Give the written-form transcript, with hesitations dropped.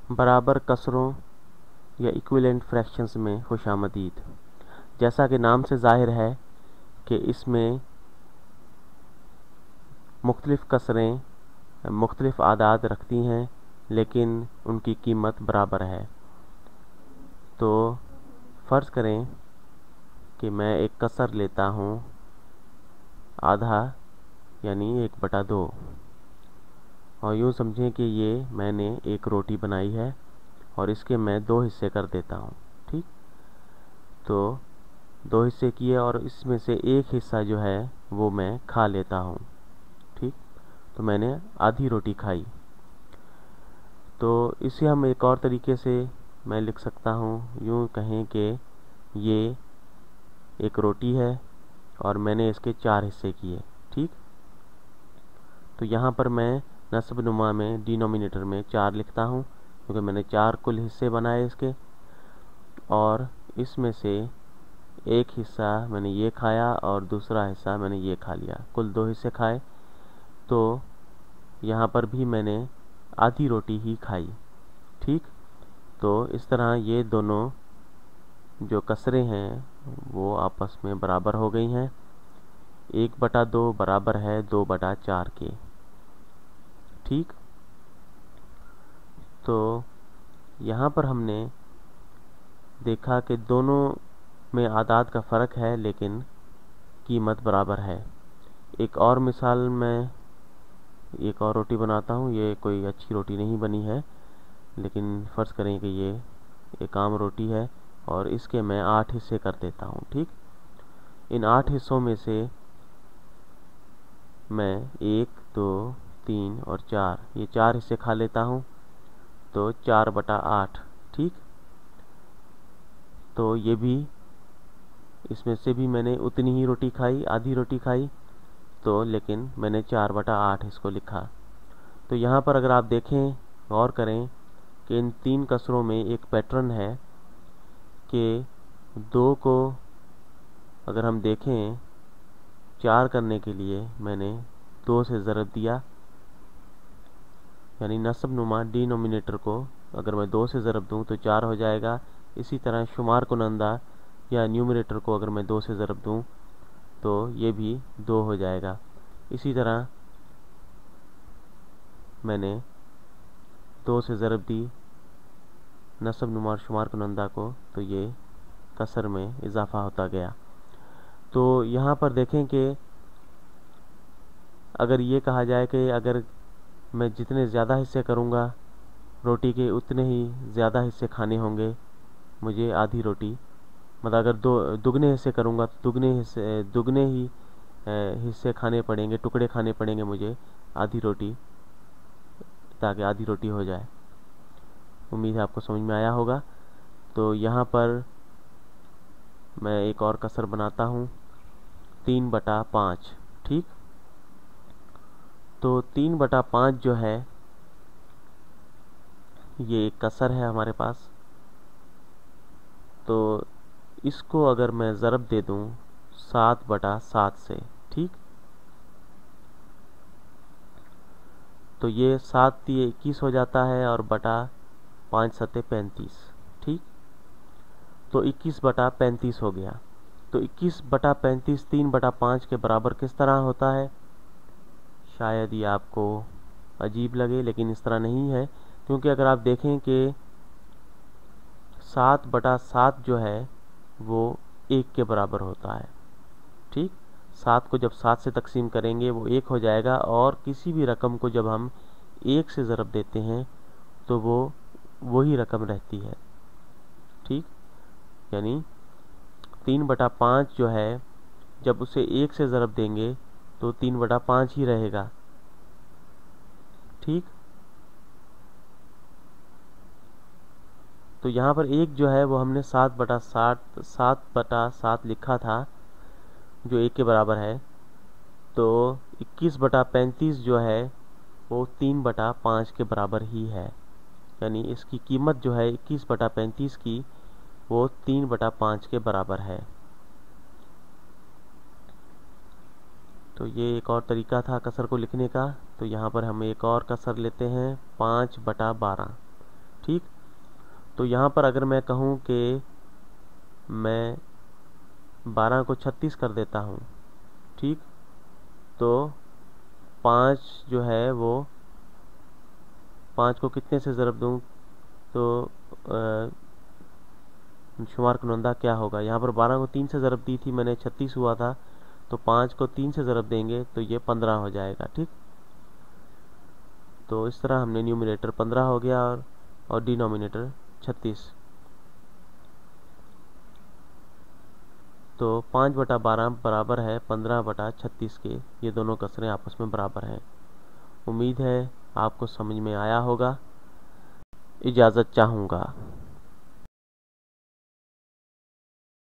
बराबर कसरों या equivalent fractions में खुशामदीद। जैसा कि नाम से ज़ाहिर है कि इसमें मुख्तलिफ़ कसरें मुख्तलिफ़ आदाद रखती हैं, लेकिन उनकी कीमत बराबर है। तो फ़र्ज़ करें कि मैं एक कसर लेता हूँ आधा यानी 1/2, और यूँ समझें कि ये मैंने एक रोटी बनाई है और इसके मैं 2 हिस्से कर देता हूँ। ठीक, तो 2 हिस्से किए और इसमें से एक हिस्सा जो है वो मैं खा लेता हूँ। ठीक, तो मैंने आधी रोटी खाई। तो इसे हम एक और तरीके से मैं लिख सकता हूँ, यूँ कहें कि ये एक रोटी है और मैंने इसके 4 हिस्से किए। ठीक, तो यहाँ पर मैं नस्ब नुमा में डिनोमिनेटर में 4 लिखता हूँ, क्योंकि मैंने 4 कुल हिस्से बनाए इसके, और इसमें से एक हिस्सा मैंने ये खाया और दूसरा हिस्सा मैंने ये खा लिया, कुल 2 हिस्से खाए। तो यहाँ पर भी मैंने आधी रोटी ही खाई। ठीक, तो इस तरह ये दोनों जो कसरें हैं वो आपस में बराबर हो गई हैं। 1/2 बराबर है 2/4 के। ठीक, तो यहाँ पर हमने देखा कि दोनों में आदाद का फ़र्क है, लेकिन कीमत बराबर है। एक और मिसाल में एक और रोटी बनाता हूँ। ये कोई अच्छी रोटी नहीं बनी है, लेकिन फ़र्ज़ करें कि ये एक आम रोटी है और इसके मैं 8 हिस्से कर देता हूँ। ठीक, इन 8 हिस्सों में से मैं 1, 2, 3 और 4 ये 4 हिस्से खा लेता हूँ, तो 4/8। ठीक, तो ये भी इसमें से भी मैंने उतनी ही रोटी खाई, आधी रोटी खाई, तो लेकिन मैंने 4/8 इसको लिखा। तो यहाँ पर अगर आप देखें, गौर करें कि इन 3 कसरों में एक पैटर्न है कि 2 को अगर हम देखें 4 करने के लिए मैंने 2 से ज़रब दिया, यानी नस्ब नुमा डिनोमिनेटर को अगर मैं 2 से ज़रब दूँ तो 4 हो जाएगा। इसी तरह शुमार कुनंदा या न्यूमरेटर को अगर मैं 2 से ज़रब दूँ तो ये भी 2 हो जाएगा। इसी तरह मैंने 2 से ज़रब दी नस्ब नुमा और शुमार कुनंदा को, तो ये कसर में इजाफ़ा होता गया। तो यहाँ पर देखें कि अगर ये कहा जाए कि अगर मैं जितने ज़्यादा हिस्से करूँगा रोटी के, उतने ही ज़्यादा हिस्से खाने होंगे मुझे आधी रोटी। मतलब अगर दुगने हिस्से करूँगा तो दुगने ही हिस्से खाने पड़ेंगे, टुकड़े खाने पड़ेंगे मुझे आधी रोटी, ताकि आधी रोटी हो जाए। उम्मीद है आपको समझ में आया होगा। तो यहाँ पर मैं एक और कसर बनाता हूँ, 3/5। ठीक, तो 3/5 जो है ये एक कसर है हमारे पास। तो इसको अगर मैं ज़रब दे दूँ 7/7 से, ठीक, तो ये 7 × 21 हो जाता है और बटा 5 × 7 = 35। ठीक, तो 21/35 हो गया। तो 21/35 3/5 के बराबर किस तरह होता है? शायद ये आपको अजीब लगे, लेकिन इस तरह नहीं है, क्योंकि अगर आप देखें कि 7/7 जो है वो 1 के बराबर होता है। ठीक, 7 को जब 7 से तकसीम करेंगे वो 1 हो जाएगा, और किसी भी रकम को जब हम 1 से ज़रब देते हैं तो वो वही रकम रहती है। ठीक, यानी 3/5 जो है जब उसे 1 से ज़रब देंगे तो 3/5 ही रहेगा। ठीक, तो यहाँ पर 1 जो है वो हमने 7/7 लिखा था, जो 1 के बराबर है। तो 21/35 जो है वो 3/5 के बराबर ही है, यानी इसकी कीमत जो है 21/35 की वो 3/5 के बराबर है। तो ये एक और तरीका था कसर को लिखने का। तो यहाँ पर हम एक और कसर लेते हैं, 5/12। ठीक। तो यहाँ पर अगर मैं कहूँ कि मैं 12 को 36 कर देता हूँ, ठीक, तो 5 जो है वो 5 को कितने से ज़रब दूँ तो शुमार कुनंदा क्या होगा। यहाँ पर 12 को 3 से ज़रब दी थी मैंने, 36 हुआ था, तो 5 को 3 से ज़रब देंगे तो ये 15 हो जाएगा, ठीक। तो इस तरह हमने न्यूमरेटर 15 हो गया और डिनोमिनेटर 36। तो 5/12 बराबर है 15/36 के। ये दोनों कसरें आपस में बराबर हैं। उम्मीद है आपको समझ में आया होगा। इजाज़त चाहूँगा।